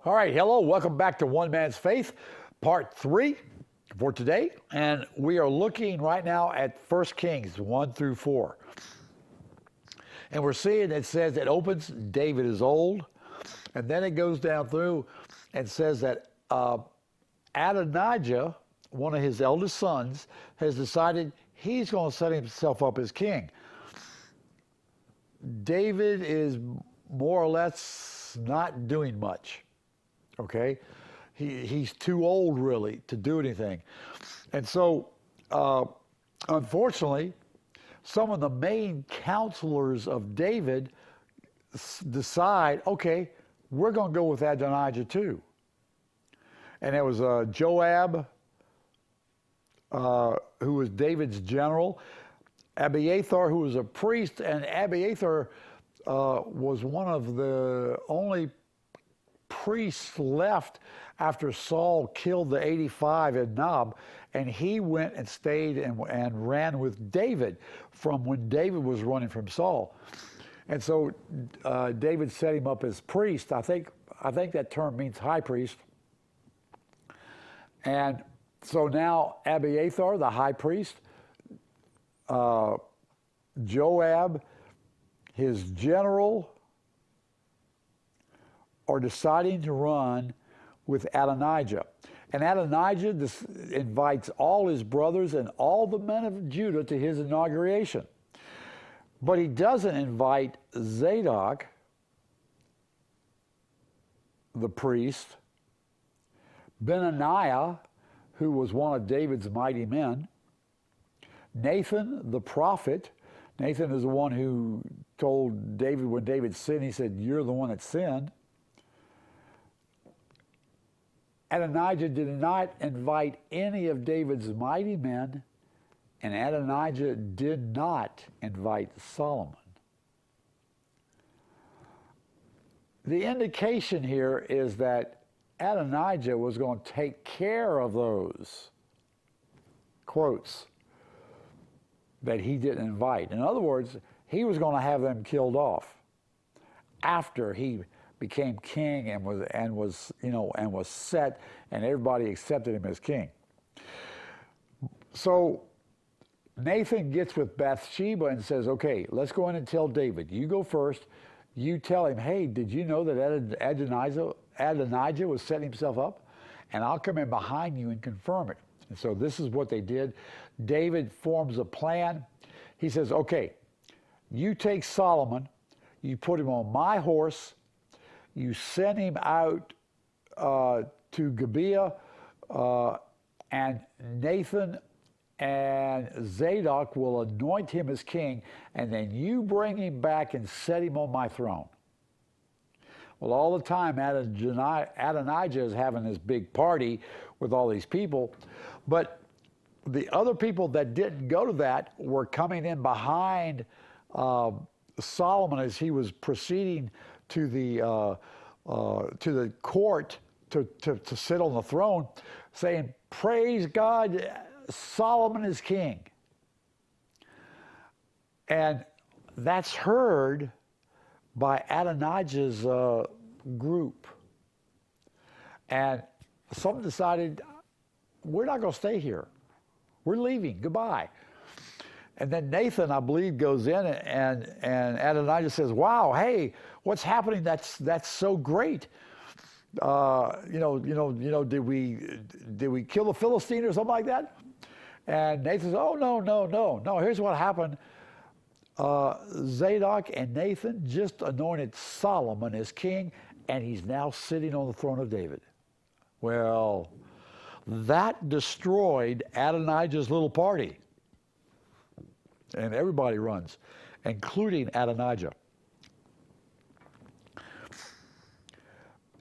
All right, hello, welcome back to One Man's Faith, part 3 for today. And we are looking right now at 1 Kings 1 through 4. And we're seeing it says it opens, David is old. And then it goes down through and says that Adonijah, one of his eldest sons, has decided he's going to set himself up as king. David is more or less not doing much. Okay, he's too old really to do anything, and so unfortunately, some of the main counselors of David decide, okay, we're going to go with Adonijah too. And it was Joab, who was David's general, Abiathar, who was a priest, and Abiathar was one of the only priests left after Saul killed the 85 in Nob, and he went and stayed and ran with David from when David was running from Saul. And so David set him up as priest. I think that term means high priest. And so now Abiathar, the high priest, Joab, his general, are deciding to run with Adonijah. And Adonijah invites all his brothers and all the men of Judah to his inauguration. But he doesn't invite Zadok, the priest, Benaniah, who was one of David's mighty men, Nathan, the prophet. Nathan is the one who told David when David sinned, he said, "You're the one that sinned." Adonijah did not invite any of David's mighty men, and Adonijah did not invite Solomon. The indication here is that Adonijah was going to take care of those, quotes, that he didn't invite. In other words, he was going to have them killed off after he became king and was set, and everybody accepted him as king. So Nathan gets with Bathsheba and says, okay, let's go in and tell David. You go first. You tell him, hey, did you know that Adonijah was setting himself up? And I'll come in behind you and confirm it. And so this is what they did. David forms a plan. He says, okay, you take Solomon, you put him on my horse, you send him out to Gibeah, and Nathan and Zadok will anoint him as king, and then you bring him back and set him on my throne. Well, all the time Adonijah is having this big party with all these people, but the other people that didn't go to that were coming in behind Solomon as he was proceeding to the court to sit on the throne, saying, "Praise God, Solomon is king." And that's heard by Adonijah's group. And some decided, we're not going to stay here. We're leaving. Goodbye. And then Nathan, I believe, goes in and Adonijah says, "Wow, hey, what's happening? That's so great. Did we kill the Philistine or something like that?" And Nathan says, "Oh, no. Here's what happened. Zadok and Nathan just anointed Solomon as king, and he's now sitting on the throne of David." Well, that destroyed Adonijah's little party. And everybody runs, including Adonijah.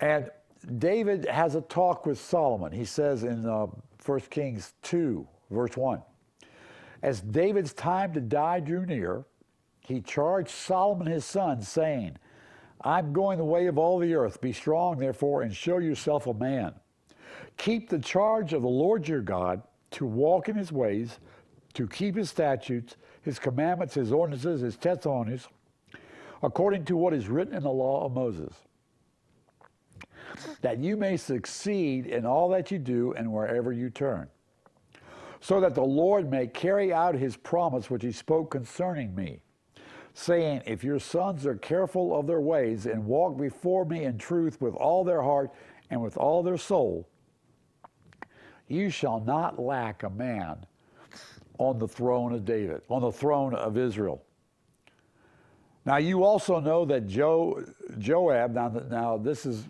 And David has a talk with Solomon. He says in 1 Kings 2, verse 1, as David's time to die drew near, he charged Solomon his son, saying, "I'm going the way of all the earth. Be strong, therefore, and show yourself a man. Keep the charge of the Lord your God, to walk in his ways, to keep his statutes, his commandments, his ordinances, his testimonies, according to what is written in the law of Moses." that you may succeed in all that you do and wherever you turn, so that the Lord may carry out his promise which he spoke concerning me, saying, if your sons are careful of their ways and walk before me in truth with all their heart and with all their soul, you shall not lack a man on the throne of David, on the throne of Israel. Now you also know that Joab, now this is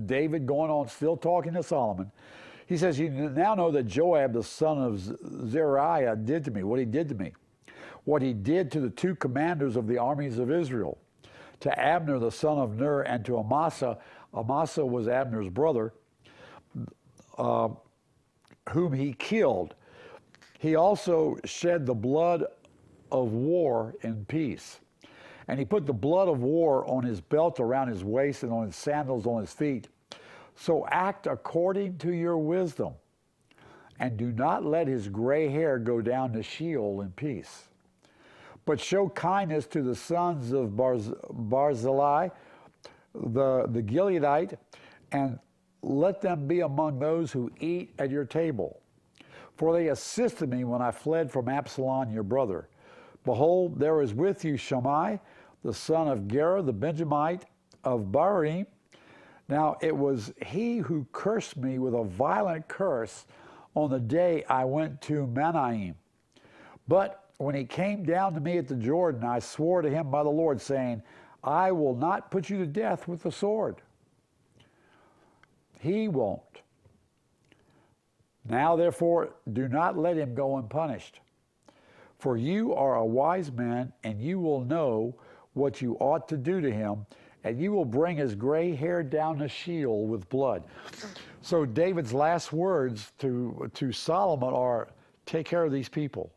David going on, still talking to Solomon. He says, you now know that Joab, the son of Zeruiah, did to me, what he did to me, what he did to the two commanders of the armies of Israel, to Abner, the son of Ner, and to Amasa. Amasa was Abner's brother, whom he killed. He also shed the blood of war in peace. And he put the blood of war on his belt around his waist and on his sandals on his feet. So act according to your wisdom, and do not let his gray hair go down to Sheol in peace. But show kindness to the sons of Barzillai, the Gileadite, and let them be among those who eat at your table. For they assisted me when I fled from Absalom your brother. Behold, there is with you Shammai, the son of Gera, the Benjamite of Barim. Now it was he who cursed me with a violent curse on the day I went to Manaim. But when he came down to me at the Jordan, I swore to him by the Lord, saying, I will not put you to death with the sword. He won't. Now therefore, do not let him go unpunished. For you are a wise man, and you will know what you ought to do to him, and you will bring his gray hair down to Sheol with blood. So David's last words to Solomon are, take care of these people.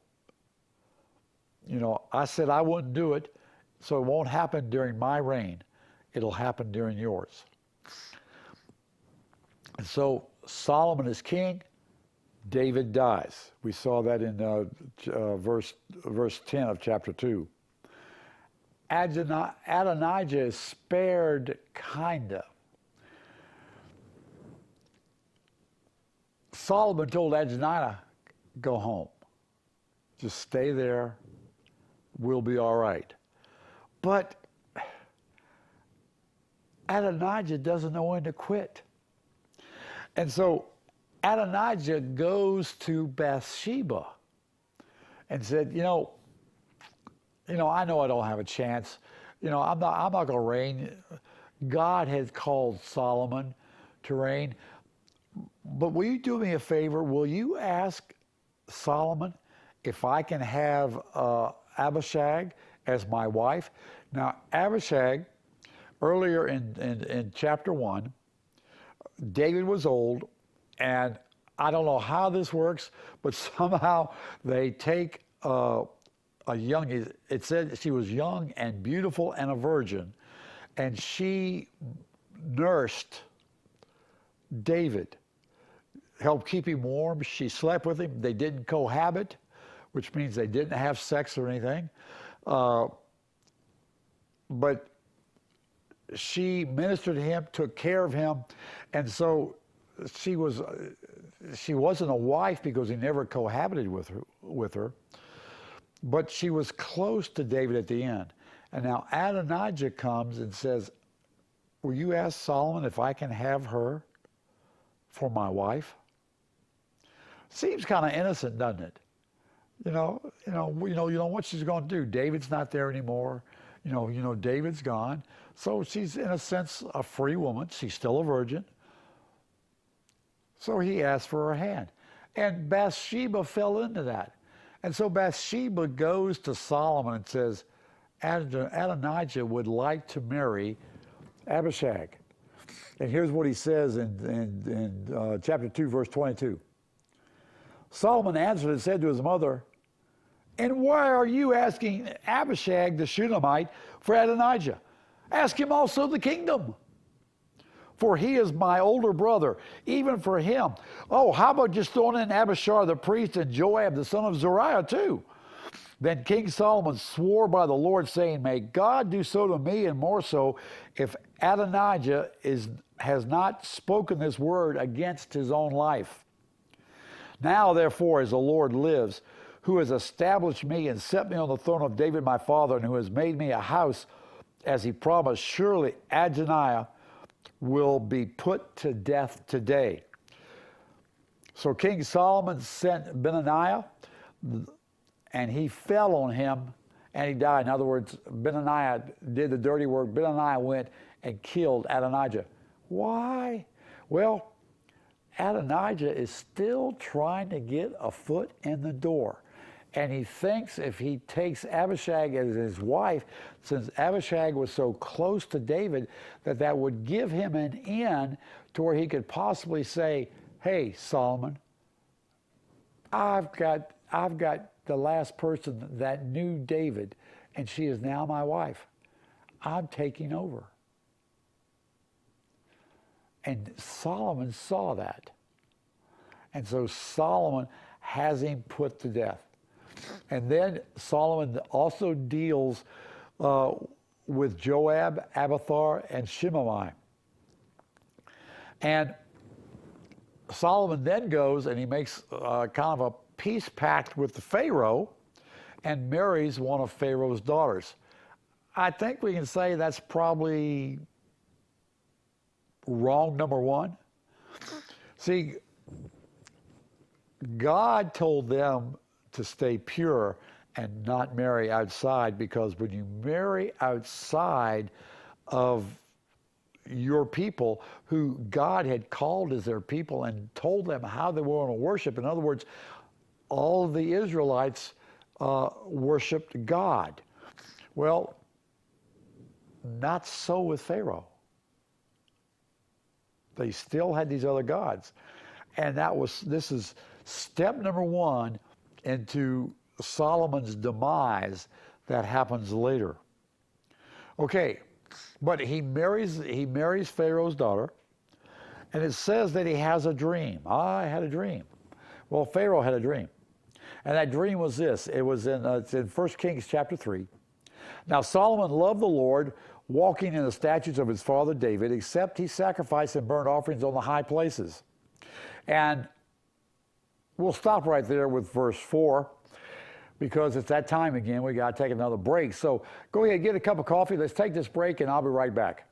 You know, I said I wouldn't do it, so it won't happen during my reign. It'll happen during yours. And so Solomon is king, David dies. We saw that in verse 10 of chapter 2. Adonijah is spared, kind of. Solomon told Adonijah, go home. Just stay there. We'll be all right. But Adonijah doesn't know when to quit. And so Adonijah goes to Bathsheba and said, you know, I know I don't have a chance. I'm not going to reign. God has called Solomon to reign. But will you do me a favor? Will you ask Solomon if I can have Abishag as my wife? Now, Abishag, earlier in chapter 1, David was old, and I don't know how this works, but somehow they take a young, it said she was young and beautiful and a virgin, and she nursed David, helped keep him warm. She slept with him. They didn't cohabit, which means they didn't have sex or anything. But she ministered to him, took care of him, and so she wasn't a wife because he never cohabited with her, but she was close to David at the end. And now Adonijah comes and says, will you ask Solomon if I can have her for my wife? Seems kind of innocent, doesn't it? You know what she's going to do. David's not there anymore. David's gone. So she's, in a sense, a free woman. She's still a virgin. So he asked for her hand. And Bathsheba fell into that. And so Bathsheba goes to Solomon and says, Adonijah would like to marry Abishag. And here's what he says in chapter 2, verse 22. Solomon answered and said to his mother, and why are you asking Abishag the Shunammite for Adonijah? Ask him also the kingdom. For he is my older brother, even for him. Oh, how about just throwing in Abishar the priest and Joab the son of Zeruiah too? Then King Solomon swore by the Lord, saying, may God do so to me, and more so, if Adonijah has not spoken this word against his own life. Now, therefore, as the Lord lives, who has established me and set me on the throne of David my father, and who has made me a house, as he promised, surely Adonijah will be put to death today. So King Solomon sent Benaiah, and he fell on him, and he died. In other words, Benaiah did the dirty work. Benaiah went and killed Adonijah. Why? Well, Adonijah is still trying to get a foot in the door. And he thinks if he takes Abishag as his wife, since Abishag was so close to David, that would give him an in to where he could possibly say, hey, Solomon, I've got the last person that knew David, and she is now my wife. I'm taking over. And Solomon saw that. And so Solomon has him put to death. And then Solomon also deals with Joab, Abiathar, and Shimei. And Solomon then goes and he makes kind of a peace pact with the Pharaoh and marries one of Pharaoh's daughters. I think we can say that's probably wrong, number one. See, God told them to stay pure and not marry outside, because when you marry outside of your people who God had called as their people and told them how they were going to worship, in other words, all of the Israelites worshiped God. Well, not so with Pharaoh. They still had these other gods. And this is step number one into Solomon's demise that happens later. Okay, but he marries Pharaoh's daughter, and it says that he has a dream. I had a dream. Well, Pharaoh had a dream. And that dream was this. It's in 1 Kings chapter 3. Now Solomon loved the Lord, walking in the statutes of his father David, except he sacrificed and burnt offerings on the high places. And we'll stop right there with verse 4, because it's that time again. We got to take another break. So go ahead, get a cup of coffee. Let's take this break, and I'll be right back.